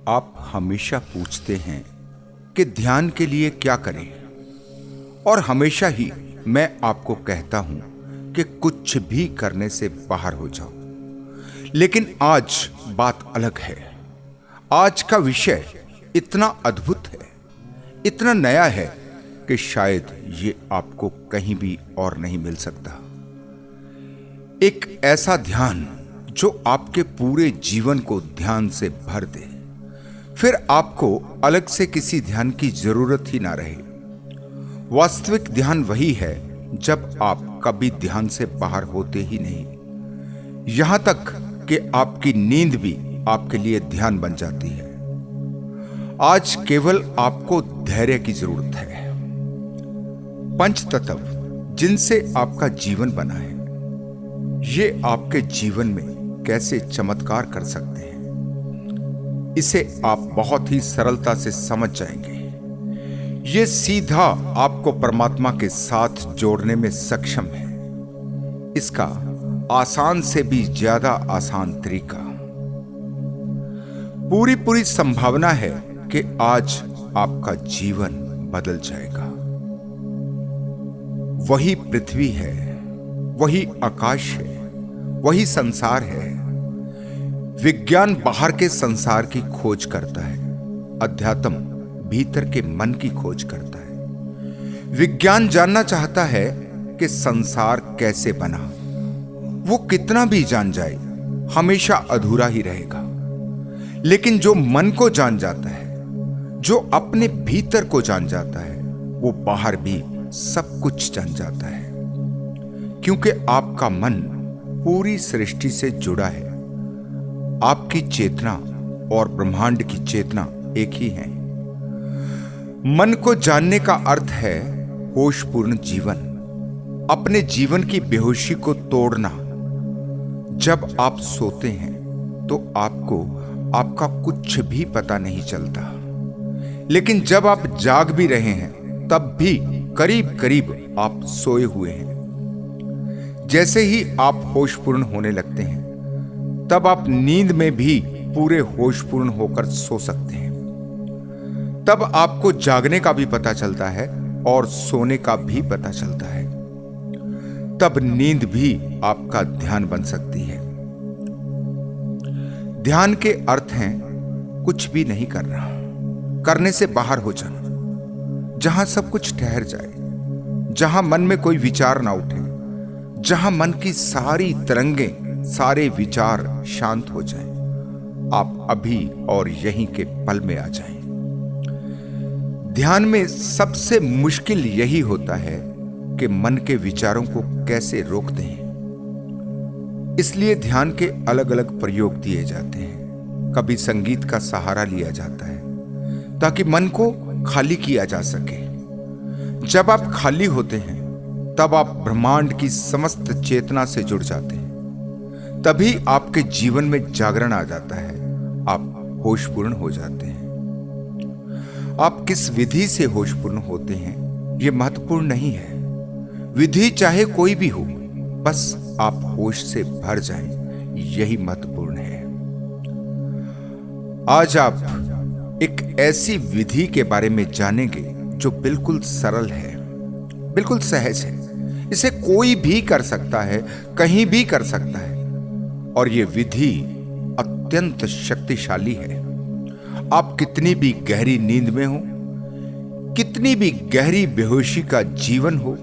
आप हमेशा पूछते हैं कि ध्यान के लिए क्या करें, और हमेशा ही मैं आपको कहता हूं कि कुछ भी करने से बाहर हो जाओ। लेकिन आज बात अलग है। आज का विषय इतना अद्भुत है, इतना नया है कि शायद ये आपको कहीं भी और नहीं मिल सकता। एक ऐसा ध्यान जो आपके पूरे जीवन को ध्यान से भर दे, फिर आपको अलग से किसी ध्यान की जरूरत ही ना रहे। वास्तविक ध्यान वही है जब आप कभी ध्यान से बाहर होते ही नहीं, यहां तक कि आपकी नींद भी आपके लिए ध्यान बन जाती है। आज केवल आपको धैर्य की जरूरत है। पंच तत्व जिनसे आपका जीवन बना है, ये आपके जीवन में कैसे चमत्कार कर सकते हैं, इसे आप बहुत ही सरलता से समझ जाएंगे। ये सीधा आपको परमात्मा के साथ जोड़ने में सक्षम है। इसका आसान से भी ज्यादा आसान तरीका। पूरी संभावना है कि आज आपका जीवन बदल जाएगा। वही पृथ्वी है, वही आकाश है, वही संसार है। विज्ञान बाहर के संसार की खोज करता है, अध्यात्म भीतर के मन की खोज करता है। विज्ञान जानना चाहता है कि संसार कैसे बना। वो कितना भी जान जाए, हमेशा अधूरा ही रहेगा। लेकिन जो मन को जान जाता है, जो अपने भीतर को जान जाता है, वो बाहर भी सब कुछ जान जाता है। क्योंकि आपका मन पूरी सृष्टि से जुड़ा है। आपकी चेतना और ब्रह्मांड की चेतना एक ही है। मन को जानने का अर्थ है होशपूर्ण जीवन, अपने जीवन की बेहोशी को तोड़ना। जब आप सोते हैं तो आपको आपका कुछ भी पता नहीं चलता, लेकिन जब आप जाग भी रहे हैं तब भी करीब करीब आप सोए हुए हैं। जैसे ही आप होशपूर्ण होने लगते हैं, तब आप नींद में भी पूरे होशपूर्ण होकर सो सकते हैं। तब आपको जागने का भी पता चलता है और सोने का भी पता चलता है। तब नींद भी आपका ध्यान बन सकती है। ध्यान के अर्थ हैं कुछ भी नहीं करना, करने से बाहर हो जाना, जहां सब कुछ ठहर जाए, जहां मन में कोई विचार ना उठे, जहां मन की सारी तरंगें, सारे विचार शांत हो जाएं। आप अभी और यहीं के पल में आ जाएं। ध्यान में सबसे मुश्किल यही होता है कि मन के विचारों को कैसे रोकते हैं। इसलिए ध्यान के अलग अलग प्रयोग दिए जाते हैं। कभी संगीत का सहारा लिया जाता है ताकि मन को खाली किया जा सके। जब आप खाली होते हैं तब आप ब्रह्मांड की समस्त चेतना से जुड़ जाते हैं। तभी आपके जीवन में जागरण आ जाता है, आप होशपूर्ण हो जाते हैं। आप किस विधि से होशपूर्ण होते हैं यह महत्वपूर्ण नहीं है। विधि चाहे कोई भी हो, बस आप होश से भर जाएं, यही महत्वपूर्ण है। आज आप एक ऐसी विधि के बारे में जानेंगे जो बिल्कुल सरल है, बिल्कुल सहज है। इसे कोई भी कर सकता है, कहीं भी कर सकता है, और यह विधि अत्यंत शक्तिशाली है। आप कितनी भी गहरी नींद में हो, कितनी भी गहरी बेहोशी का जीवन हो,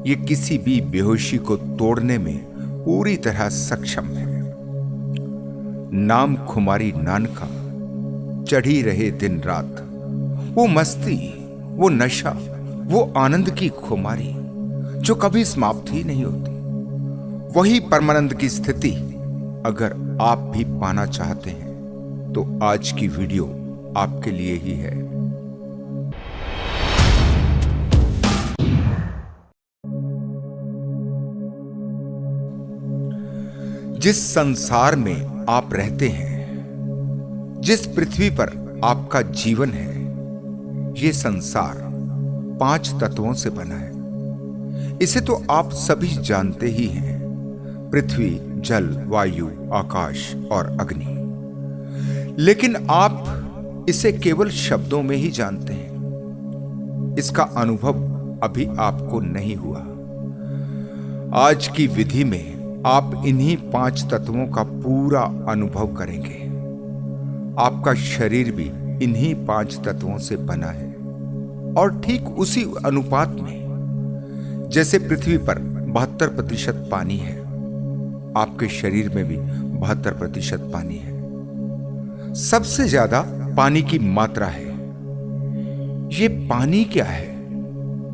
यह किसी भी बेहोशी को तोड़ने में पूरी तरह सक्षम है। नाम खुमारी नानका, चढ़ी रहे दिन रात। वो मस्ती, वो नशा, वो आनंद की खुमारी जो कभी समाप्त ही नहीं होती, वही परमानंद की स्थिति अगर आप भी पाना चाहते हैं तो आज की वीडियो आपके लिए ही है। जिस संसार में आप रहते हैं, जिस पृथ्वी पर आपका जीवन है, यह संसार 5 तत्वों से बना है। इसे तो आप सभी जानते ही हैं, पृथ्वी, जल, वायु, आकाश और अग्नि। लेकिन आप इसे केवल शब्दों में ही जानते हैं। इसका अनुभव अभी आपको नहीं हुआ। आज की विधि में आप इन्हीं 5 तत्वों का पूरा अनुभव करेंगे। आपका शरीर भी इन्हीं 5 तत्वों से बना है और ठीक उसी अनुपात में जैसे पृथ्वी पर 72% पानी है, आपके शरीर में भी 72% पानी है। सबसे ज्यादा पानी की मात्रा है। ये पानी क्या है?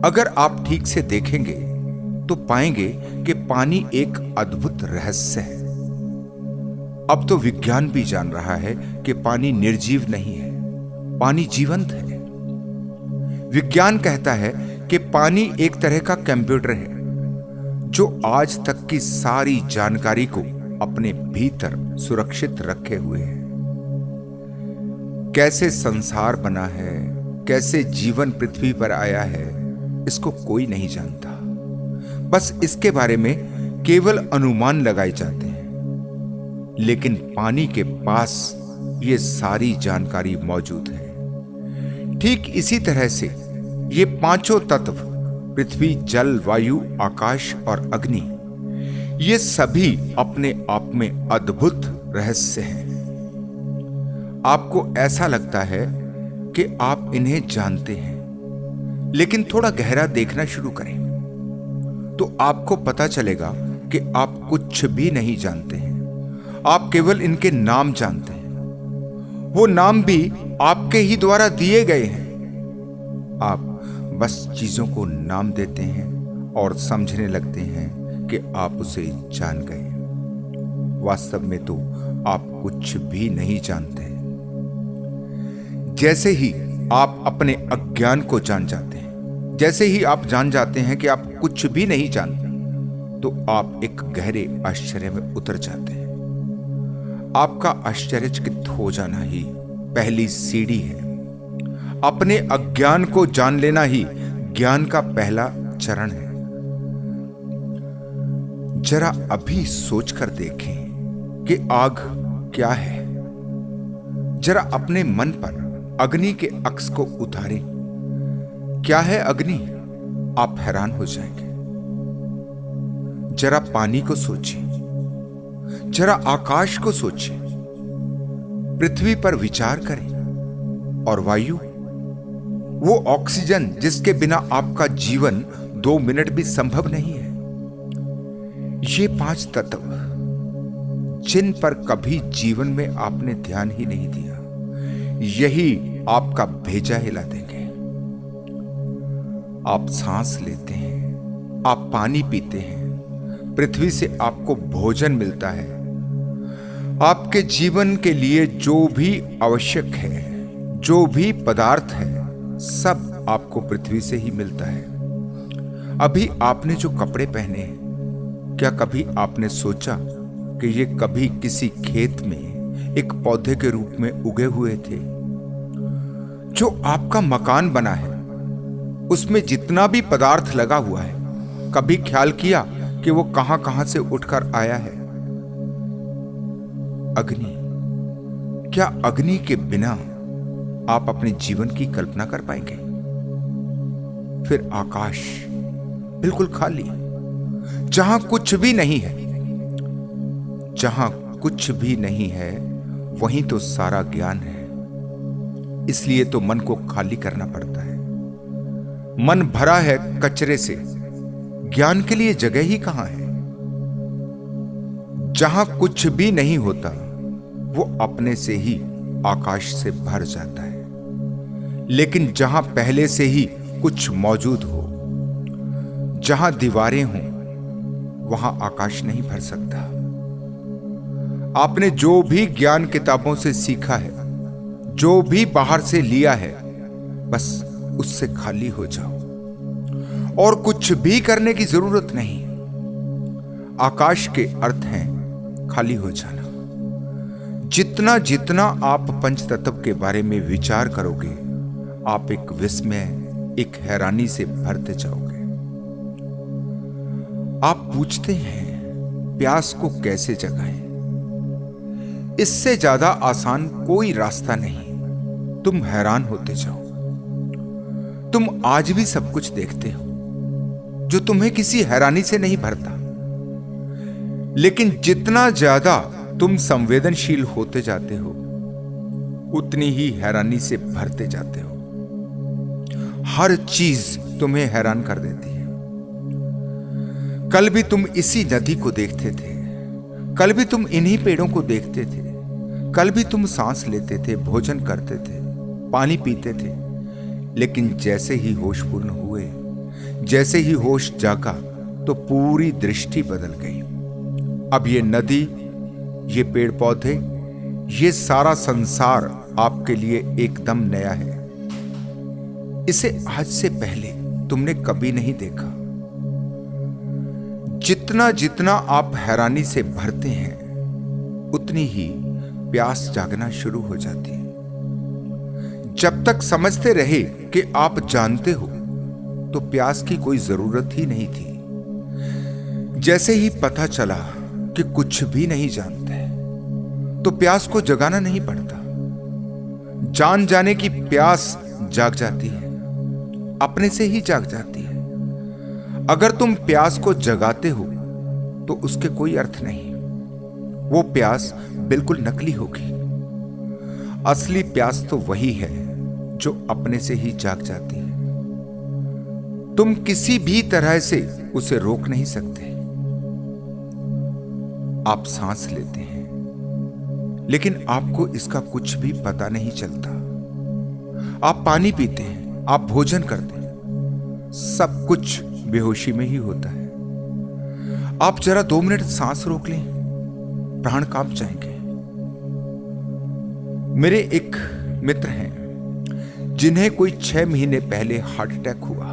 अगर आप ठीक से देखेंगे तो पाएंगे कि पानी एक अद्भुत रहस्य है। अब तो विज्ञान भी जान रहा है कि पानी निर्जीव नहीं है, पानी जीवंत है। विज्ञान कहता है कि पानी एक तरह का कंप्यूटर है जो आज तक की सारी जानकारी को अपने भीतर सुरक्षित रखे हुए है। कैसे संसार बना है, कैसे जीवन पृथ्वी पर आया है, इसको कोई नहीं जानता। बस इसके बारे में केवल अनुमान लगाए जाते हैं। लेकिन पानी के पास ये सारी जानकारी मौजूद है। ठीक इसी तरह से ये 5 तत्व पृथ्वी, जल, वायु, आकाश और अग्नि, ये सभी अपने आप में अद्भुत रहस्य हैं। आपको ऐसा लगता है कि आप इन्हें जानते हैं, लेकिन थोड़ा गहरा देखना शुरू करें तो आपको पता चलेगा कि आप कुछ भी नहीं जानते हैं। आप केवल इनके नाम जानते हैं। वो नाम भी आपके ही द्वारा दिए गए हैं। आप बस चीजों को नाम देते हैं और समझने लगते हैं कि आप उसे जान गए। वास्तव में तो आप कुछ भी नहीं जानते। जैसे ही आप अपने अज्ञान को जान जाते हैं, जैसे ही आप जान जाते हैं कि आप कुछ भी नहीं जानते, तो आप एक गहरे आश्चर्य में उतर जाते हैं। आपका आश्चर्यचकित हो जाना ही पहली सीढ़ी है। अपने अज्ञान को जान लेना ही ज्ञान का पहला चरण है। जरा अभी सोचकर देखें कि आग क्या है। जरा अपने मन पर अग्नि के अक्स को उतारें। क्या है अग्नि? आप हैरान हो जाएंगे। जरा पानी को सोचिए, जरा आकाश को सोचिए, पृथ्वी पर विचार करें। और वायु, वो ऑक्सीजन जिसके बिना आपका जीवन 2 मिनट भी संभव नहीं है। ये 5 तत्व जिन पर कभी जीवन में आपने ध्यान ही नहीं दिया, यही आपका भेजा हिला देंगे। आप सांस लेते हैं, आप पानी पीते हैं, पृथ्वी से आपको भोजन मिलता है। आपके जीवन के लिए जो भी आवश्यक है, जो भी पदार्थ है, सब आपको पृथ्वी से ही मिलता है। अभी आपने जो कपड़े पहने हैं, क्या कभी आपने सोचा कि ये कभी किसी खेत में एक पौधे के रूप में उगे हुए थे? जो आपका मकान बना है, उसमें जितना भी पदार्थ लगा हुआ है, कभी ख्याल किया कि वो कहां कहां से उठकर आया है? अग्नि, क्या अग्नि के बिना आप अपने जीवन की कल्पना कर पाएंगे? फिर आकाश, बिल्कुल खाली, जहां कुछ भी नहीं है। जहां कुछ भी नहीं है, वहीं तो सारा ज्ञान है। इसलिए तो मन को खाली करना पड़ता है। मन भरा है कचरे से, ज्ञान के लिए जगह ही कहां है। जहां कुछ भी नहीं होता, वो अपने से ही आकाश से भर जाता है। लेकिन जहां पहले से ही कुछ मौजूद हो, जहां दीवारें हों, वहां आकाश नहीं भर सकता। आपने जो भी ज्ञान किताबों से सीखा है, जो भी बाहर से लिया है, बस उससे खाली हो जाओ और कुछ भी करने की जरूरत नहीं। आकाश के अर्थ हैं खाली हो जाना। जितना जितना आप पंचतत्व के बारे में विचार करोगे, आप एक विस्मय, एक हैरानी से भरते जाओगे। आप पूछते हैं प्यास को कैसे जगाएं? इससे ज्यादा आसान कोई रास्ता नहीं। तुम हैरान होते जाओ। तुम आज भी सब कुछ देखते हो जो तुम्हें किसी हैरानी से नहीं भरता, लेकिन जितना ज्यादा तुम संवेदनशील होते जाते हो उतनी ही हैरानी से भरते जाते हो। हर चीज तुम्हें हैरान कर देती है। कल भी तुम इसी नदी को देखते थे, कल भी तुम इन्हीं पेड़ों को देखते थे, कल भी तुम सांस लेते थे, भोजन करते थे, पानी पीते थे, लेकिन जैसे ही होश पूर्ण हुए, जैसे ही होश जागा, तो पूरी दृष्टि बदल गई। अब ये नदी, ये पेड़ पौधे, ये सारा संसार आपके लिए एकदम नया है। इसे आज से पहले तुमने कभी नहीं देखा। जितना जितना आप हैरानी से भरते हैं, उतनी ही प्यास जागना शुरू हो जाती है। जब तक समझते रहे कि आप जानते हो, तो प्यास की कोई जरूरत ही नहीं थी। जैसे ही पता चला कि कुछ भी नहीं जानते, तो प्यास को जगाना नहीं पड़ता। जान जाने की प्यास जाग जाती है, अपने से ही जाग जाती है। अगर तुम प्यास को जगाते हो तो उसके कोई अर्थ नहीं, वो प्यास बिल्कुल नकली होगी। असली प्यास तो वही है जो अपने से ही जाग जाती है। तुम किसी भी तरह से उसे रोक नहीं सकते। आप सांस लेते हैं, लेकिन आपको इसका कुछ भी पता नहीं चलता। आप पानी पीते हैं, आप भोजन करते हैं, सब कुछ बेहोशी में ही होता है। आप जरा 2 मिनट सांस रोक लें, प्राण कांप जाएंगे। मेरे एक मित्र हैं जिन्हें कोई 6 महीने पहले हार्ट अटैक हुआ।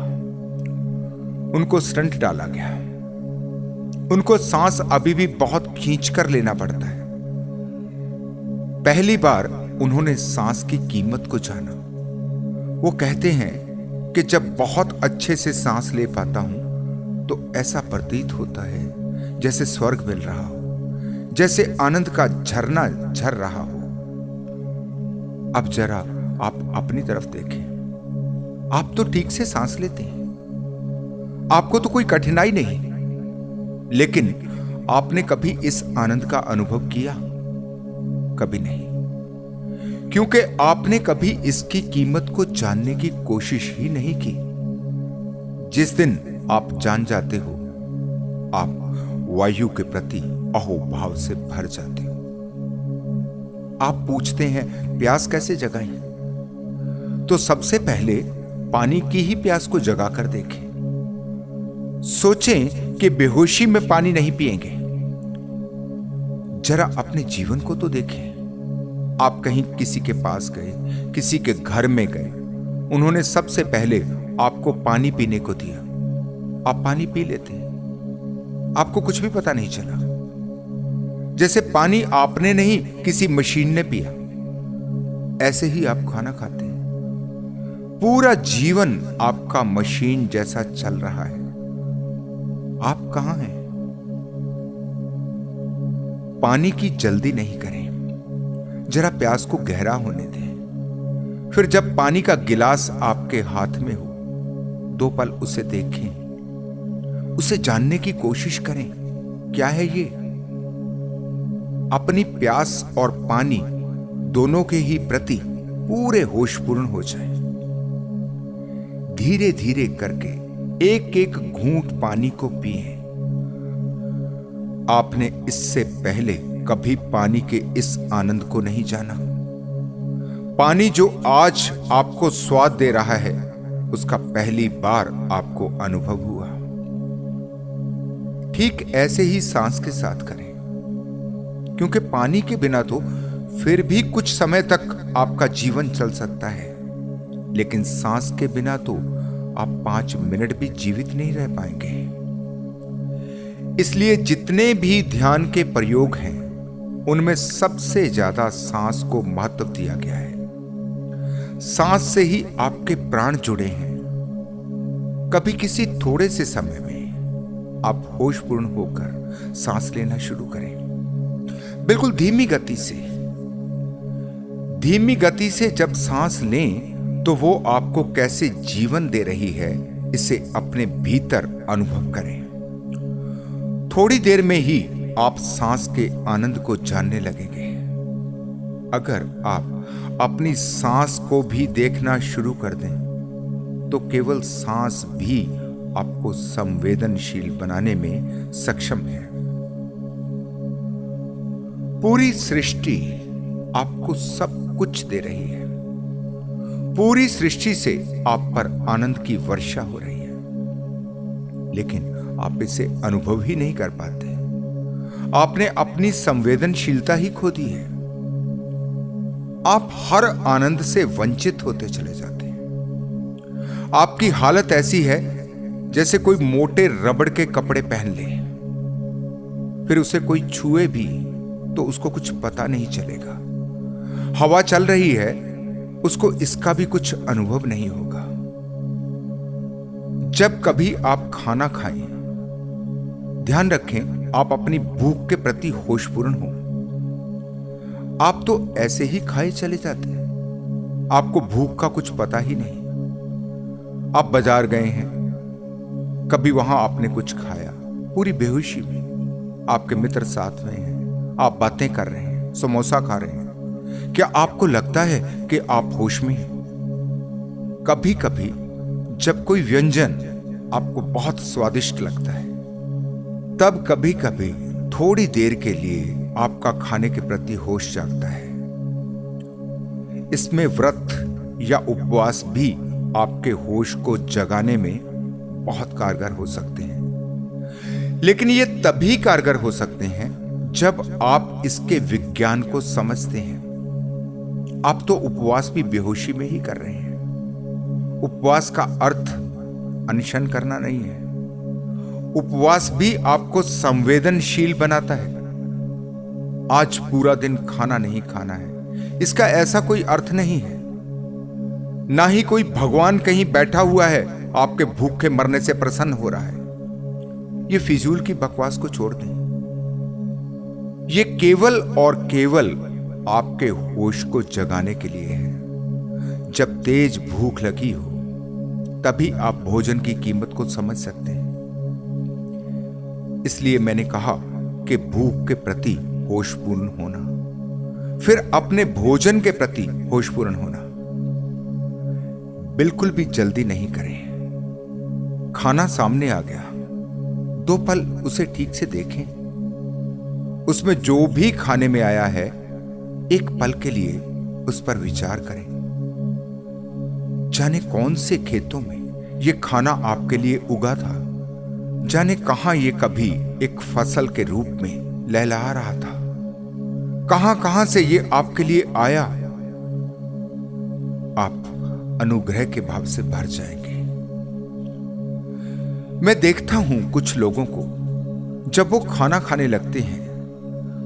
उनको स्टंट डाला गया। उनको सांस अभी भी बहुत खींच कर लेना पड़ता है। पहली बार उन्होंने सांस की कीमत को जाना। वो कहते हैं कि जब बहुत अच्छे से सांस ले पाता हूं तो ऐसा प्रतीत होता है जैसे स्वर्ग मिल रहा हो, जैसे आनंद का झरना झर रहा हो। अब जरा आप अपनी तरफ देखें। आप तो ठीक से सांस लेते हैं, आपको तो कोई कठिनाई नहीं, लेकिन आपने कभी इस आनंद का अनुभव किया? कभी नहीं, क्योंकि आपने कभी इसकी कीमत को जानने की कोशिश ही नहीं की। जिस दिन आप जान जाते हो, आप वायु के प्रति अहोभाव से भर जाते हो। आप पूछते हैं प्यास कैसे जगाएं? तो सबसे पहले पानी की ही प्यास को जगा कर देखें। सोचें कि बेहोशी में पानी नहीं पिएंगे। जरा अपने जीवन को तो देखें। आप कहीं किसी के पास गए, किसी के घर में गए, उन्होंने सबसे पहले आपको पानी पीने को दिया, आप पानी पी लेते हैं, आपको कुछ भी पता नहीं चला, जैसे पानी आपने नहीं किसी मशीन ने पिया। ऐसे ही आप खाना खाते हैं, पूरा जीवन आपका मशीन जैसा चल रहा है। आप कहां हैं? पानी की जल्दी नहीं करें, जरा प्यास को गहरा होने दें। फिर जब पानी का गिलास आपके हाथ में हो, 2 पल उसे देखें, उसे जानने की कोशिश करें, क्या है ये? अपनी प्यास और पानी दोनों के ही प्रति पूरे होशपूर्ण हो जाएं। धीरे धीरे करके एक एक घूंट पानी को पिएं। आपने इससे पहले कभी पानी के इस आनंद को नहीं जाना। पानी जो आज आपको स्वाद दे रहा है, उसका पहली बार आपको अनुभव हुआ। ठीक ऐसे ही सांस के साथ करें, क्योंकि पानी के बिना तो फिर भी कुछ समय तक आपका जीवन चल सकता है, लेकिन सांस के बिना तो आप 5 मिनट भी जीवित नहीं रह पाएंगे। इसलिए जितने भी ध्यान के प्रयोग हैं, उनमें सबसे ज्यादा सांस को महत्व दिया गया है। सांस से ही आपके प्राण जुड़े हैं। कभी किसी थोड़े से समय में आप होशपूर्ण होकर सांस लेना शुरू करें, बिल्कुल धीमी गति से। धीमी गति से जब सांस लें तो वो आपको कैसे जीवन दे रही है, इसे अपने भीतर अनुभव करें। थोड़ी देर में ही आप सांस के आनंद को जानने लगेंगे। अगर आप अपनी सांस को भी देखना शुरू कर दें तो केवल सांस भी आपको संवेदनशील बनाने में सक्षम है। पूरी सृष्टि आपको सब कुछ दे रही है। पूरी सृष्टि से आप पर आनंद की वर्षा हो रही है, लेकिन आप इसे अनुभव ही नहीं कर पाते। आपने अपनी संवेदनशीलता ही खो दी है। आप हर आनंद से वंचित होते चले जाते हैं। आपकी हालत ऐसी है जैसे कोई मोटे रबड़ के कपड़े पहन ले, फिर उसे कोई छुए भी तो उसको कुछ पता नहीं चलेगा। हवा चल रही है, उसको इसका भी कुछ अनुभव नहीं होगा। जब कभी आप खाना खाएं, ध्यान रखें आप अपनी भूख के प्रति होशपूर्ण हो। आप तो ऐसे ही खाए चले जाते हैं, आपको भूख का कुछ पता ही नहीं। आप बाजार गए हैं, कभी वहां आपने कुछ खाया, पूरी बेहोशी में। आपके मित्र साथ में हैं, आप बातें कर रहे हैं, समोसा खा रहे हैं। क्या आपको लगता है कि आप होश में हैं? कभी कभी जब कोई व्यंजन आपको बहुत स्वादिष्ट लगता है, तब कभी कभी थोड़ी देर के लिए आपका खाने के प्रति होश जागता है। इसमें व्रत या उपवास भी आपके होश को जगाने में बहुत कारगर हो सकते हैं, लेकिन ये तभी कारगर हो सकते हैं जब आप इसके विज्ञान को समझते हैं। आप तो उपवास भी बेहोशी में ही कर रहे हैं। उपवास का अर्थ अनशन करना नहीं है। उपवास भी आपको संवेदनशील बनाता है। आज पूरा दिन खाना नहीं खाना है, इसका ऐसा कोई अर्थ नहीं है। ना ही कोई भगवान कहीं बैठा हुआ है आपके भूखे मरने से प्रसन्न हो रहा है। ये फिजूल की बकवास को छोड़ दें। ये केवल और केवल आपके होश को जगाने के लिए है। जब तेज भूख लगी हो तभी आप भोजन की कीमत को समझ सकते हैं। इसलिए मैंने कहा कि भूख के प्रति होशपूर्ण होना, फिर अपने भोजन के प्रति होशपूर्ण होना। बिल्कुल भी जल्दी नहीं करें। खाना सामने आ गया, 2 पल उसे ठीक से देखें। उसमें जो भी खाने में आया है, एक पल के लिए उस पर विचार करें। जाने कौन से खेतों में यह खाना आपके लिए उगा था, जाने कहां यह कभी एक फसल के रूप में लहलहा रहा था, कहां कहां से यह आपके लिए आया। आप अनुग्रह के भाव से भर जाएंगे। मैं देखता हूं कुछ लोगों को, जब वो खाना खाने लगते हैं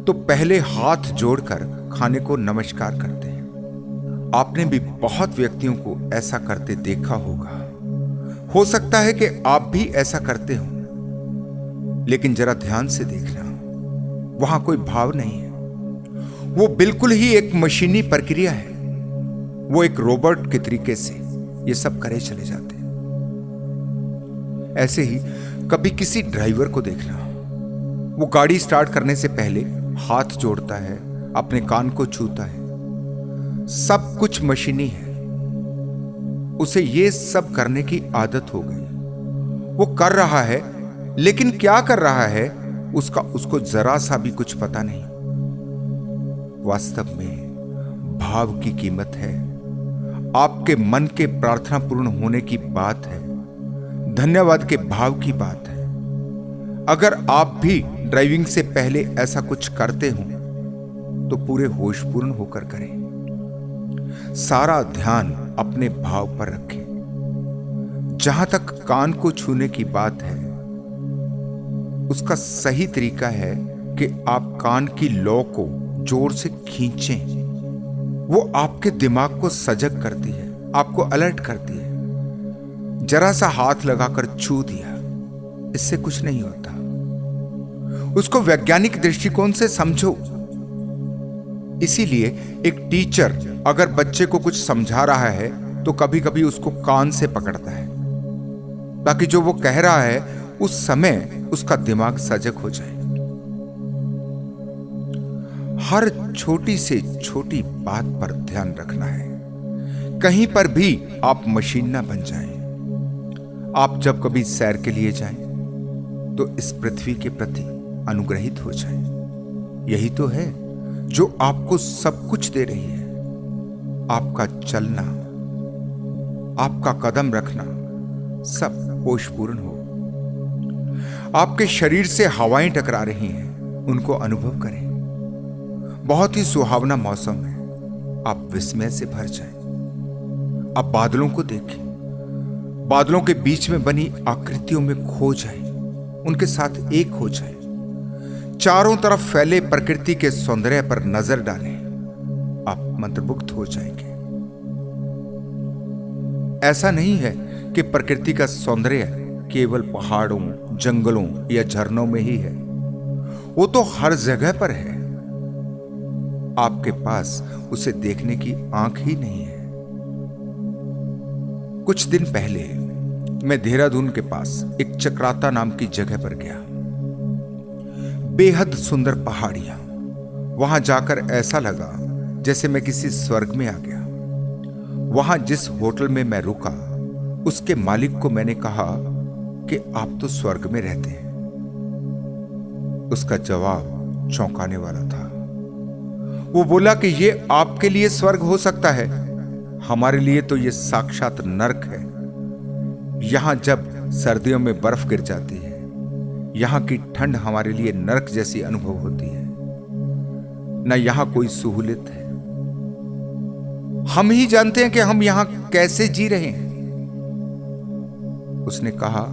तो पहले हाथ जोड़कर खाने को नमस्कार करते हैं। आपने भी बहुत व्यक्तियों को ऐसा करते देखा होगा। हो सकता है कि आप भी ऐसा करते हो, लेकिन जरा ध्यान से देखना, वहां कोई भाव नहीं है। वो बिल्कुल ही एक मशीनी प्रक्रिया है। वो एक रोबोट के तरीके से ये सब करे चले जाते हैं। ऐसे ही कभी किसी ड्राइवर को देखना, वो गाड़ी स्टार्ट करने से पहले हाथ जोड़ता है, अपने कान को छूता है। सब कुछ मशीनी है। उसे ये सब करने की आदत हो गई। वो कर रहा है, लेकिन क्या कर रहा है उसको जरा सा भी कुछ पता नहीं। वास्तव में भाव की कीमत है। आपके मन के प्रार्थना पूर्ण होने की बात है, धन्यवाद के भाव की बात है। अगर आप भी ड्राइविंग से पहले ऐसा कुछ करते हो तो पूरे होशपूर्ण होकर करें। सारा ध्यान अपने भाव पर रखें। जहां तक कान को छूने की बात है, उसका सही तरीका है कि आप कान की लौ को जोर से खींचें। वो आपके दिमाग को सजग करती है, आपको अलर्ट करती है। जरा सा हाथ लगाकर छू दिया, इससे कुछ नहीं होता। उसको वैज्ञानिक दृष्टिकोण से समझो। इसीलिए एक टीचर अगर बच्चे को कुछ समझा रहा है तो कभी कभी उसको कान से पकड़ता है ताकि जो वो कह रहा है उस समय उसका दिमाग सजग हो जाए। हर छोटी से छोटी बात पर ध्यान रखना है, कहीं पर भी आप मशीन ना बन जाएं। आप जब कभी सैर के लिए जाएं तो इस पृथ्वी के प्रति अनुग्रहित हो जाएं। यही तो है जो आपको सब कुछ दे रही है। आपका चलना, आपका कदम रखना सब होशपूर्ण हो। आपके शरीर से हवाएं टकरा रही हैं, उनको अनुभव करें। बहुत ही सुहावना मौसम है, आप विस्मय से भर जाएं। आप बादलों को देखें, बादलों के बीच में बनी आकृतियों में खो जाएं, उनके साथ एक हो जाएं। चारों तरफ फैले प्रकृति के सौंदर्य पर नजर डालें, आप मंत्रमुग्ध हो जाएंगे। ऐसा नहीं है कि प्रकृति का सौंदर्य केवल पहाड़ों, जंगलों या झरनों में ही है, वो तो हर जगह पर है। आपके पास उसे देखने की आंख ही नहीं है। कुछ दिन पहले मैं देहरादून के पास एक चक्राता नाम की जगह पर गया। बेहद सुंदर पहाड़ियां, वहां जाकर ऐसा लगा जैसे मैं किसी स्वर्ग में आ गया। वहां जिस होटल में मैं रुका, उसके मालिक को मैंने कहा कि आप तो स्वर्ग में रहते हैं। उसका जवाब चौंकाने वाला था। वो बोला कि ये आपके लिए स्वर्ग हो सकता है, हमारे लिए तो ये साक्षात नरक है। यहां जब सर्दियों में बर्फ गिर जाती है, यहां की ठंड हमारे लिए नरक जैसी अनुभव होती है। न यहां कोई सहूलियत है, हम ही जानते हैं कि हम यहां कैसे जी रहे हैं। उसने कहा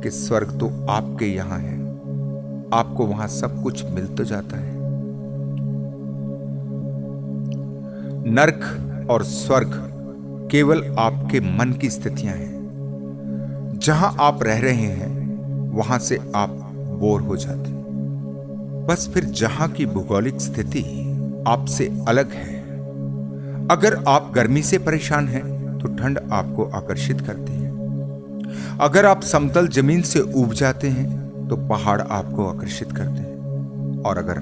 कि स्वर्ग तो आपके यहां है, आपको वहां सब कुछ मिल तो जाता है। नरक और स्वर्ग केवल आपके मन की स्थितियां हैं। जहां आप रह रहे हैं वहां से आप बोर हो जाते हैं। बस फिर जहां की भौगोलिक स्थिति आपसे अलग है। अगर आप गर्मी से परेशान हैं तो ठंड आपको आकर्षित करती है। अगर आप समतल जमीन से ऊब जाते हैं तो पहाड़ आपको आकर्षित करते हैं, और अगर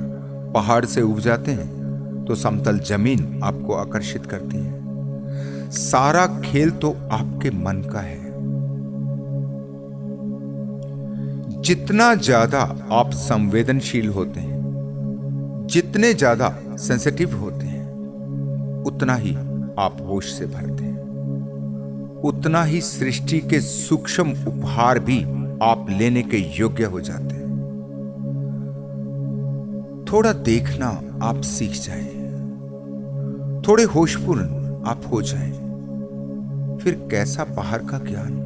पहाड़ से ऊब जाते हैं तो समतल जमीन आपको आकर्षित करती है। सारा खेल तो आपके मन का है। जितना ज्यादा आप संवेदनशील होते हैं, जितने ज्यादा सेंसिटिव होते हैं, उतना ही आप होश से भरते हैं, उतना ही सृष्टि के सूक्ष्म उपहार भी आप लेने के योग्य हो जाते हैं। थोड़ा देखना आप सीख जाएं, थोड़े होशपूर्ण आप हो जाएं, फिर कैसा बाहर का ज्ञान।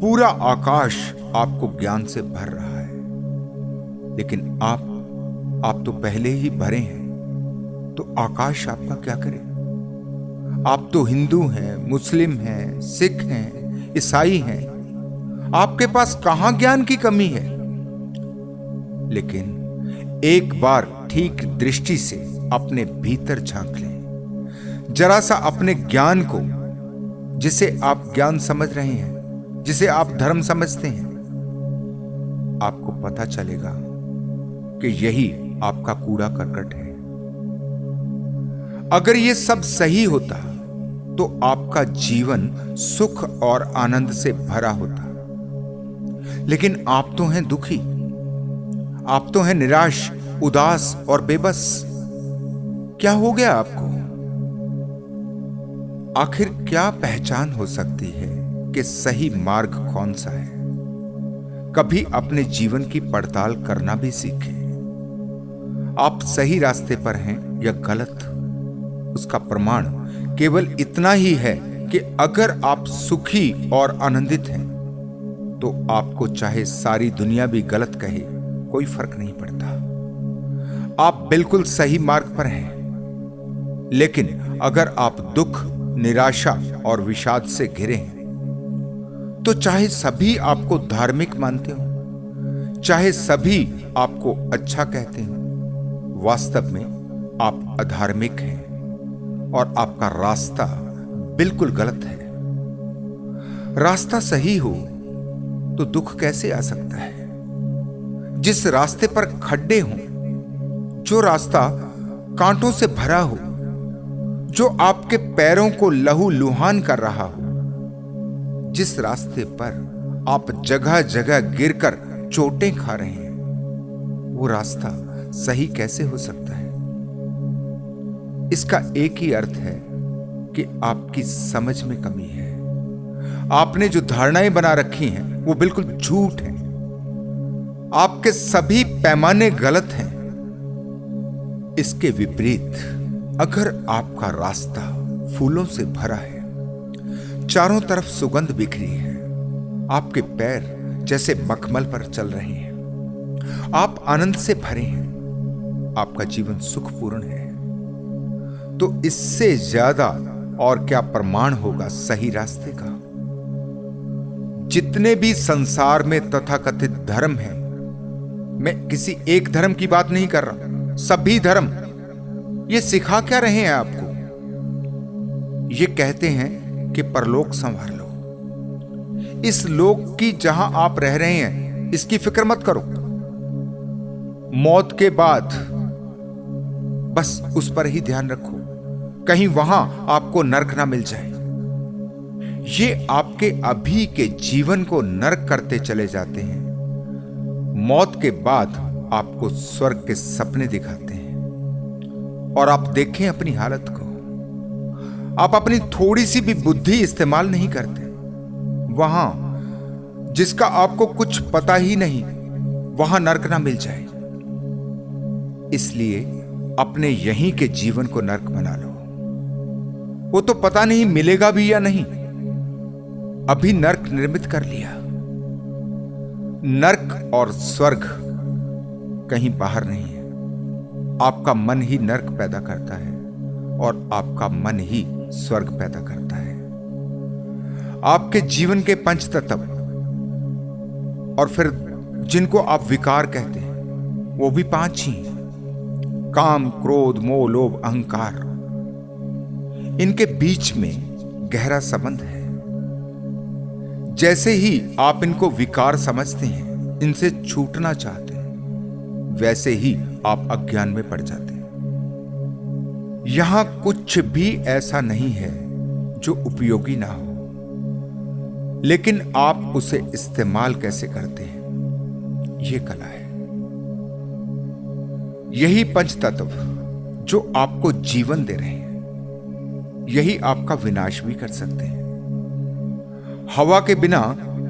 पूरा आकाश आपको ज्ञान से भर रहा है, लेकिन आप तो पहले ही भरे हैं, तो आकाश आपका क्या करे। आप तो हिंदू हैं, मुस्लिम हैं, सिख हैं, ईसाई हैं, आपके पास कहां ज्ञान की कमी है। लेकिन एक बार ठीक दृष्टि से अपने भीतर झांक लें, जरा सा अपने ज्ञान को, जिसे आप ज्ञान समझ रहे हैं, जिसे आप धर्म समझते हैं, आपको पता चलेगा कि यही आपका कूड़ा करकट है। अगर ये सब सही होता तो आपका जीवन सुख और आनंद से भरा होता। लेकिन आप तो हैं दुखी, आप तो हैं निराश, उदास और बेबस। क्या हो गया आपको? आखिर क्या पहचान हो सकती है कि सही मार्ग कौन सा है? कभी अपने जीवन की पड़ताल करना भी सीखें। आप सही रास्ते पर हैं या गलत, उसका प्रमाण केवल इतना ही है कि अगर आप सुखी और आनंदित हैं तो आपको चाहे सारी दुनिया भी गलत कहे, कोई फर्क नहीं पड़ता। आप बिल्कुल सही मार्ग पर हैं। लेकिन अगर आप दुख, निराशा और विषाद से घिरे हैं तो चाहे सभी आपको धार्मिक मानते हो, चाहे सभी आपको अच्छा कहते हो, वास्तव में अधार्मिक हैं और आपका रास्ता बिल्कुल गलत है। रास्ता सही हो तो दुख कैसे आ सकता है? जिस रास्ते पर खड्डे हों, जो रास्ता कांटों से भरा हो, जो आपके पैरों को लहू लुहान कर रहा हो, जिस रास्ते पर आप जगह जगह गिरकर चोटें खा रहे हैं, वो रास्ता सही कैसे हो सकता है? इसका एक ही अर्थ है कि आपकी समझ में कमी है। आपने जो धारणाएं बना रखी हैं वो बिल्कुल झूठ हैं। आपके सभी पैमाने गलत हैं। इसके विपरीत अगर आपका रास्ता फूलों से भरा है, चारों तरफ सुगंध बिखरी है, आपके पैर जैसे मखमल पर चल रहे हैं, आप आनंद से भरे हैं, आपका जीवन सुखपूर्ण है, तो इससे ज्यादा और क्या प्रमाण होगा सही रास्ते का? जितने भी संसार में तथाकथित धर्म हैं, मैं किसी एक धर्म की बात नहीं कर रहा, सभी धर्म ये सिखा क्या रहे हैं आपको? ये कहते हैं कि परलोक संभाल लो, इस लोक की जहां आप रह रहे हैं इसकी फिक्र मत करो, मौत के बाद बस उस पर ही ध्यान रखो, कहीं वहां आपको नरक ना मिल जाए। ये आपके अभी के जीवन को नरक करते चले जाते हैं। मौत के बाद आपको स्वर्ग के सपने दिखाते हैं। और आप देखें अपनी हालत को, आप अपनी थोड़ी सी भी बुद्धि इस्तेमाल नहीं करते। वहां जिसका आपको कुछ पता ही नहीं, वहां नरक ना मिल जाए। इसलिए अपने यहीं के जीवन को नरक बना लो। वो तो पता नहीं मिलेगा भी या नहीं, अभी नरक निर्मित कर लिया। नरक और स्वर्ग कहीं बाहर नहीं है। आपका मन ही नरक पैदा करता है और आपका मन ही स्वर्ग पैदा करता है। आपके जीवन के पंचतत्व और फिर जिनको आप विकार कहते हैं, वो भी 5 ही हैं। काम, क्रोध, मोह, लोभ, अहंकार। इनके बीच में गहरा संबंध है। जैसे ही आप इनको विकार समझते हैं, इनसे छूटना चाहते हैं, वैसे ही आप अज्ञान में पड़ जाते हैं। यहां कुछ भी ऐसा नहीं है जो उपयोगी ना हो, लेकिन आप उसे इस्तेमाल कैसे करते हैं, यह कला है। यही पंचतत्व जो आपको जीवन दे रहे हैं, यही आपका विनाश भी कर सकते हैं। हवा के बिना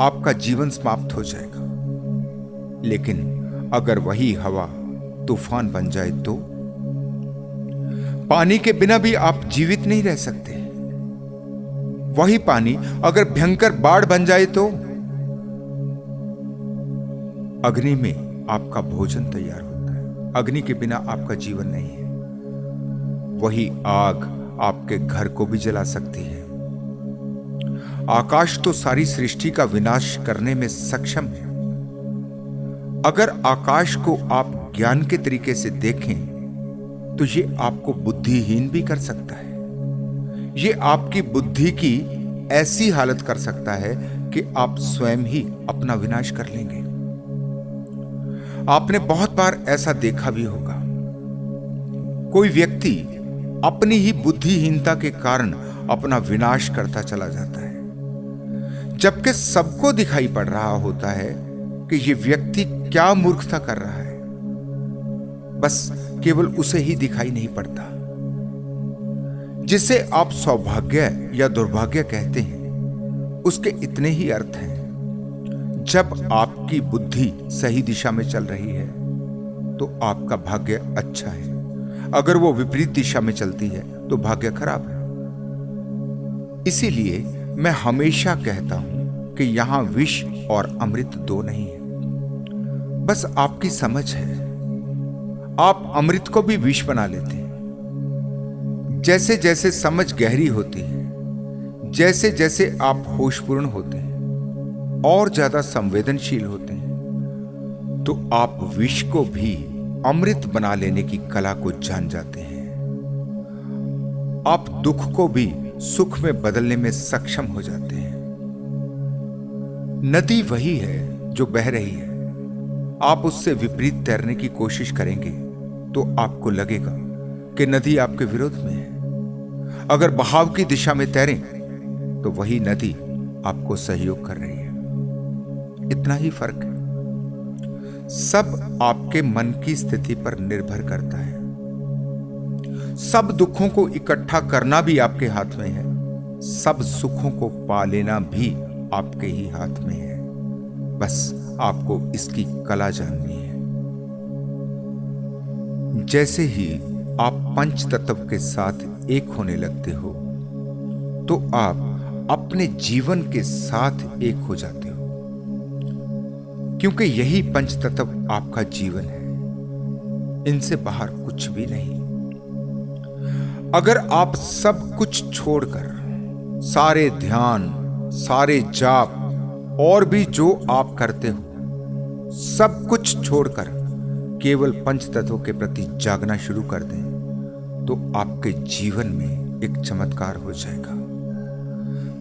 आपका जीवन समाप्त हो जाएगा, लेकिन अगर वही हवा तूफान बन जाए तो? पानी के बिना भी आप जीवित नहीं रह सकते। वही पानी अगर भयंकर बाढ़ बन जाए तो? अग्नि में आपका भोजन तैयार होता है, अग्नि के बिना आपका जीवन नहीं है। वही आग आपके घर को भी जला सकती है। आकाश तो सारी सृष्टि का विनाश करने में सक्षम है। अगर आकाश को आप ज्ञान के तरीके से देखें तो ये आपको बुद्धिहीन भी कर सकता है। ये आपकी बुद्धि की ऐसी हालत कर सकता है कि आप स्वयं ही अपना विनाश कर लेंगे। आपने बहुत बार ऐसा देखा भी होगा। कोई व्यक्ति अपनी ही बुद्धिहीनता के कारण अपना विनाश करता चला जाता है, जबकि सबको दिखाई पड़ रहा होता है कि यह व्यक्ति क्या मूर्खता कर रहा है। बस केवल उसे ही दिखाई नहीं पड़ता। जिसे आप सौभाग्य या दुर्भाग्य कहते हैं, उसके इतने ही अर्थ हैं। जब आपकी बुद्धि सही दिशा में चल रही है तो आपका भाग्य अच्छा है। अगर वो विपरीत दिशा में चलती है तो भाग्य खराब है। इसीलिए मैं हमेशा कहता हूं कि यहां विष और अमृत दो नहीं है, बस आपकी समझ है। आप अमृत को भी विष बना लेते हैं। जैसे जैसे समझ गहरी होती है, जैसे जैसे आप होशपूर्ण होते हैं और ज्यादा संवेदनशील होते हैं, तो आप विष को भी अमृत बना लेने की कला को जान जाते हैं। आप दुख को भी सुख में बदलने में सक्षम हो जाते हैं। नदी वही है जो बह रही है। आप उससे विपरीत तैरने की कोशिश करेंगे तो आपको लगेगा कि नदी आपके विरोध में है। अगर बहाव की दिशा में तैरें तो वही नदी आपको सहयोग कर रही है। इतना ही फर्क है। सब आपके मन की स्थिति पर निर्भर करता है। सब दुखों को इकट्ठा करना भी आपके हाथ में है। सब सुखों को पा लेना भी आपके ही हाथ में है। बस आपको इसकी कला जाननी है। जैसे ही आप पंच तत्व के साथ एक होने लगते हो तो आप अपने जीवन के साथ एक हो जाते हो, क्योंकि यही पंच तत्व आपका जीवन है। इनसे बाहर कुछ भी नहीं। अगर आप सब कुछ छोड़कर, सारे ध्यान, सारे जाप और भी जो आप करते हो, सब कुछ छोड़कर केवल पंच तत्वों के प्रति जागना शुरू कर दें तो आपके जीवन में एक चमत्कार हो जाएगा।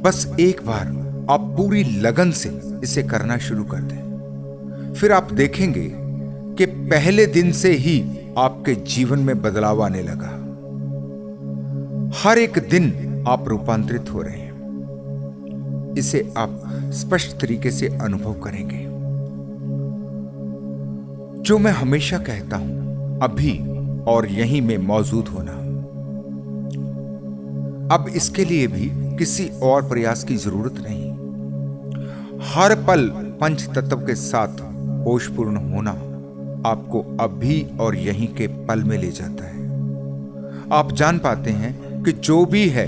बस एक बार आप पूरी लगन से इसे करना शुरू कर दें, फिर आप देखेंगे कि पहले दिन से ही आपके जीवन में बदलाव आने लगा। हर एक दिन आप रूपांतरित हो रहे हैं। इसे आप स्पष्ट तरीके से अनुभव करेंगे। जो मैं हमेशा कहता हूं, अभी और यहीं में मौजूद होना। अब इसके लिए भी किसी और प्रयास की जरूरत नहीं। हर पल पंच तत्व के साथ होशपूर्ण होना आपको अभी और यहीं के पल में ले जाता है। आप जान पाते हैं कि जो भी है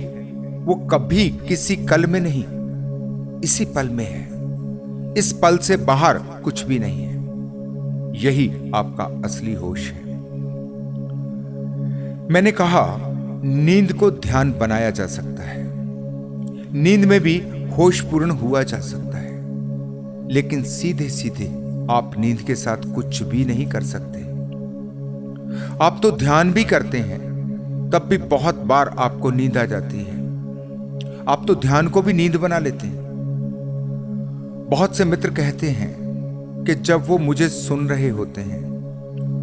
वो कभी किसी कल में नहीं, इसी पल में है। इस पल से बाहर कुछ भी नहीं है। यही आपका असली होश है। मैंने कहा, नींद को ध्यान बनाया जा सकता है। नींद में भी होशपूर्ण हुआ जा सकता है, लेकिन सीधे सीधे आप नींद के साथ कुछ भी नहीं कर सकते। आप तो ध्यान भी करते हैं, तब भी बहुत बार आपको नींद आ जाती है। आप तो ध्यान को भी नींद बना लेते हैं। बहुत से मित्र कहते हैं कि जब वो मुझे सुन रहे होते हैं,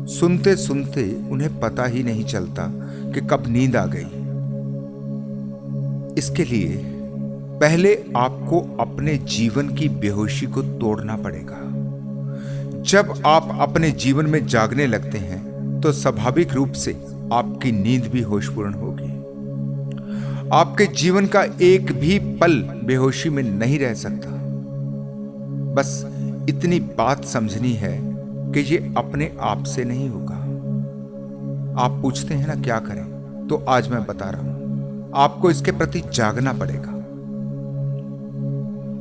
सुनते सुनते उन्हें पता ही नहीं चलता कि कब नींद आ गई। इसके लिए पहले आपको अपने जीवन की बेहोशी को तोड़ना पड़ेगा। जब आप अपने जीवन में जागने लगते हैं तो स्वाभाविक रूप से आपकी नींद भी होशपूर्ण होगी। आपके जीवन का एक भी पल बेहोशी में नहीं रह सकता। बस इतनी बात समझनी है कि ये अपने आप से नहीं होगा। आप पूछते हैं ना क्या करें, तो आज मैं बता रहा हूं। आपको इसके प्रति जागना पड़ेगा।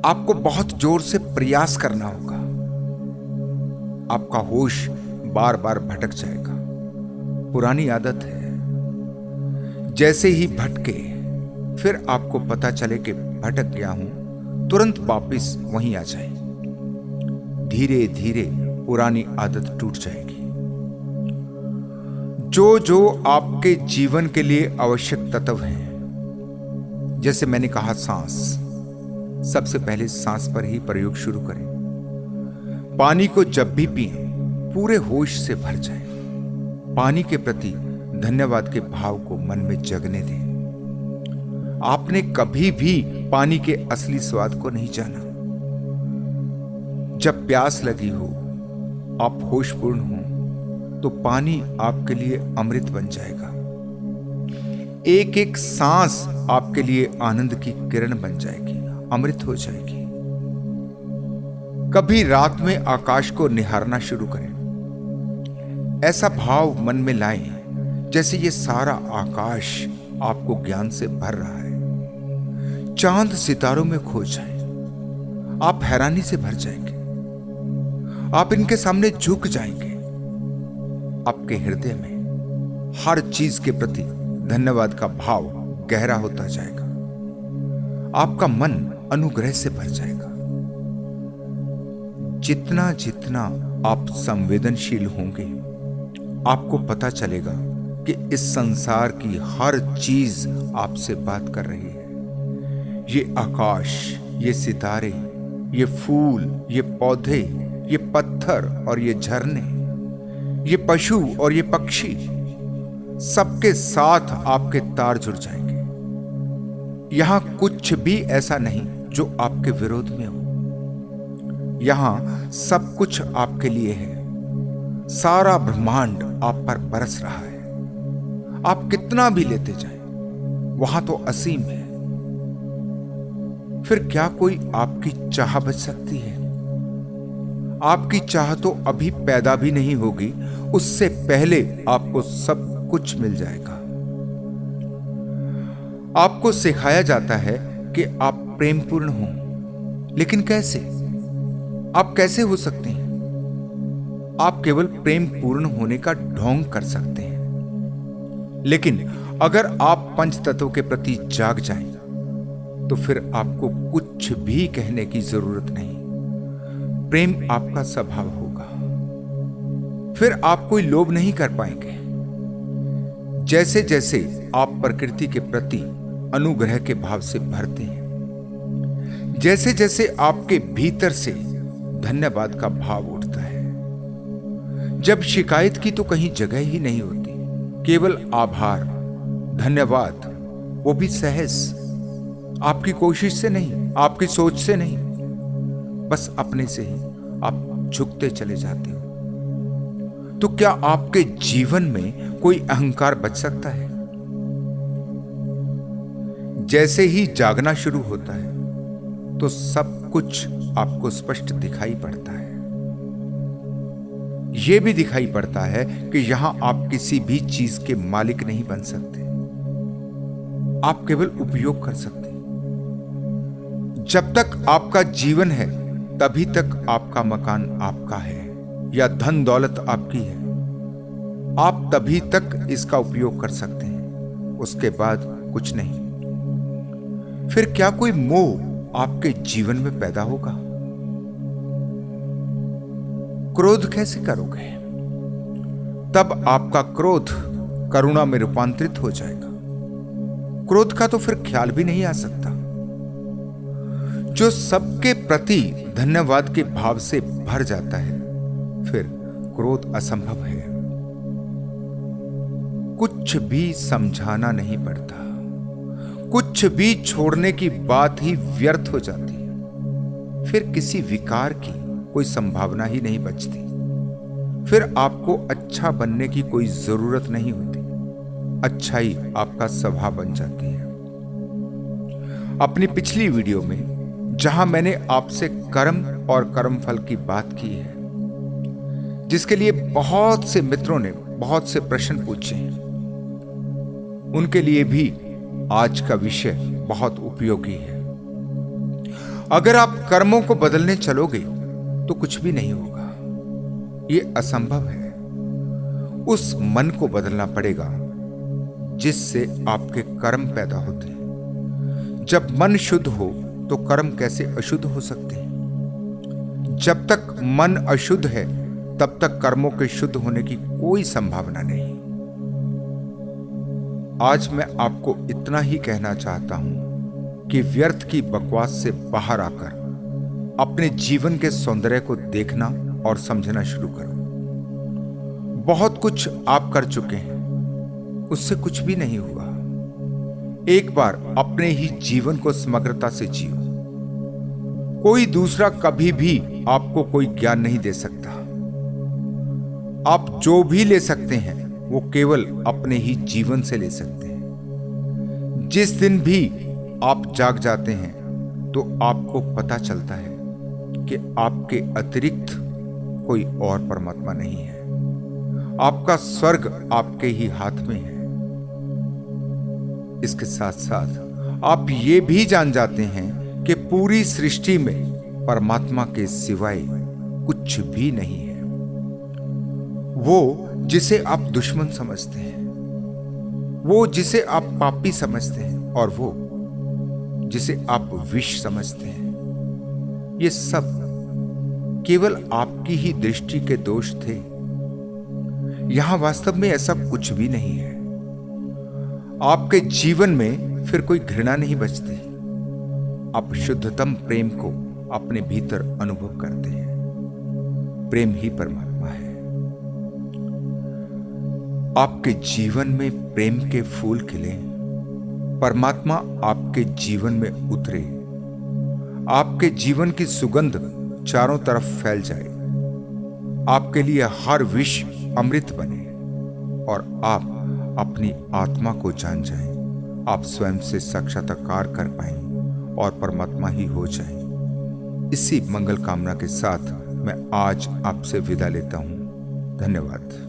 आपको बहुत जोर से प्रयास करना होगा। आपका होश बार बार भटक जाएगा। पुरानी आदत है। जैसे ही भटके, फिर आपको पता चले कि भटक गया हूं, तुरंत वापस वहीं आ जाए। धीरे धीरे पुरानी आदत टूट जाएगी। जो जो आपके जीवन के लिए आवश्यक तत्व हैं, जैसे मैंने कहा सांस, सबसे पहले सांस पर ही प्रयोग शुरू करें। पानी को जब भी पिएं, पूरे होश से भर जाएं। पानी के प्रति धन्यवाद के भाव को मन में जगने दें। आपने कभी भी पानी के असली स्वाद को नहीं जाना। जब प्यास लगी हो, आप होशपूर्ण हो, तो पानी आपके लिए अमृत बन जाएगा। एक एक सांस आपके लिए आनंद की किरण बन जाएगी, अमृत हो जाएगी। कभी रात में आकाश को निहारना शुरू करें। ऐसा भाव मन में लाएं जैसे ये सारा आकाश आपको ज्ञान से भर रहा है। चांद सितारों में खो जाए, आप हैरानी से भर जाएंगे। आप इनके सामने झुक जाएंगे। आपके हृदय में हर चीज के प्रति धन्यवाद का भाव गहरा होता जाएगा। आपका मन अनुग्रह से भर जाएगा। जितना जितना आप संवेदनशील होंगे, आपको पता चलेगा कि इस संसार की हर चीज आपसे बात कर रही है। ये आकाश, ये सितारे, ये फूल, ये पौधे, ये पत्थर और ये झरने, ये पशु और ये पक्षी, सबके साथ आपके तार जुड़ जाएंगे। यहां कुछ भी ऐसा नहीं जो आपके विरोध में हो। यहां सब कुछ आपके लिए है। सारा ब्रह्मांड आप पर बरस रहा है। आप कितना भी लेते जाएं, वहां तो असीम है। फिर क्या कोई आपकी चाह बच सकती है? आपकी चाह तो अभी पैदा भी नहीं होगी, उससे पहले आपको सब कुछ मिल जाएगा। आपको सिखाया जाता है कि आप प्रेमपूर्ण हो, लेकिन कैसे? आप कैसे हो सकते हैं? आप केवल प्रेमपूर्ण होने का ढोंग कर सकते हैं। लेकिन अगर आप पंच तत्वों के प्रति जाग जाएं, तो फिर आपको कुछ भी कहने की जरूरत नहीं। प्रेम आपका स्वभाव होगा। फिर आप कोई लोभ नहीं कर पाएंगे। जैसे जैसे आप प्रकृति के प्रति अनुग्रह के भाव से भरते हैं, जैसे जैसे आपके भीतर से धन्यवाद का भाव उठता है, जब शिकायत की तो कहीं जगह ही नहीं होती, केवल आभार, धन्यवाद, वो भी सहज, आपकी कोशिश से नहीं, आपकी सोच से नहीं, बस अपने से ही आप झुकते चले जाते हो। तो क्या आपके जीवन में कोई अहंकार बच सकता है? जैसे ही जागना शुरू होता है तो सब कुछ आपको स्पष्ट दिखाई पड़ता है। यह भी दिखाई पड़ता है कि यहां आप किसी भी चीज के मालिक नहीं बन सकते। आप केवल उपयोग कर सकते हैं। जब तक आपका जीवन है तभी तक आपका मकान आपका है या धन दौलत आपकी है। आप तभी तक इसका उपयोग कर सकते हैं, उसके बाद कुछ नहीं। फिर क्या कोई मोह आपके जीवन में पैदा होगा? क्रोध कैसे करोगे? तब आपका क्रोध करुणा में रूपांतरित हो जाएगा। क्रोध का तो फिर ख्याल भी नहीं आ सकता। जो सबके प्रति धन्यवाद के भाव से भर जाता है, फिर क्रोध असंभव है। कुछ भी समझाना नहीं पड़ता, कुछ भी छोड़ने की बात ही व्यर्थ हो जाती है। फिर किसी विकार की कोई संभावना ही नहीं बचती। फिर आपको अच्छा बनने की कोई जरूरत नहीं होती। अच्छाई आपका स्वभाव बन जाती है। अपनी पिछली वीडियो में जहां मैंने आपसे कर्म और कर्मफल की बात की है, जिसके लिए बहुत से मित्रों ने बहुत से प्रश्न पूछे हैं, उनके लिए भी आज का विषय बहुत उपयोगी है। अगर आप कर्मों को बदलने चलोगे तो कुछ भी नहीं होगा, यह असंभव है। उस मन को बदलना पड़ेगा जिससे आपके कर्म पैदा होते हैं। जब मन शुद्ध हो तो कर्म कैसे अशुद्ध हो सकते हैं? जब तक मन अशुद्ध है तब तक कर्मों के शुद्ध होने की कोई संभावना नहीं। आज मैं आपको इतना ही कहना चाहता हूं कि व्यर्थ की बकवास से बाहर आकर अपने जीवन के सौंदर्य को देखना और समझना शुरू करो। बहुत कुछ आप कर चुके हैं, उससे कुछ भी नहीं हुआ। एक बार अपने ही जीवन को समग्रता से जियो। कोई दूसरा कभी भी आपको कोई ज्ञान नहीं दे सकता। आप जो भी ले सकते हैं वो केवल अपने ही जीवन से ले सकते हैं। जिस दिन भी आप जाग जाते हैं तो आपको पता चलता है कि आपके अतिरिक्त कोई और परमात्मा नहीं है। आपका स्वर्ग आपके ही हाथ में है। इसके साथ साथ आप ये भी जान जाते हैं कि पूरी सृष्टि में परमात्मा के सिवाय कुछ भी नहीं है। वो जिसे आप दुश्मन समझते हैं, वो जिसे आप पापी समझते हैं, और वो जिसे आप विष समझते हैं, ये सब केवल आपकी ही दृष्टि के दोष थे। यहां वास्तव में ऐसा कुछ भी नहीं है। आपके जीवन में फिर कोई घृणा नहीं बचती। आप शुद्धतम प्रेम को अपने भीतर अनुभव करते हैं। प्रेम ही परमात्मा है। आपके जीवन में प्रेम के फूल खिले, परमात्मा आपके जीवन में उतरे, आपके जीवन की सुगंध चारों तरफ फैल जाए, आपके लिए हर विष अमृत बने और आप अपनी आत्मा को जान जाएं, आप स्वयं से साक्षात्कार कर पाएं और परमात्मा ही हो जाएं। इसी मंगल कामना के साथ मैं आज आपसे विदा लेता हूं। धन्यवाद।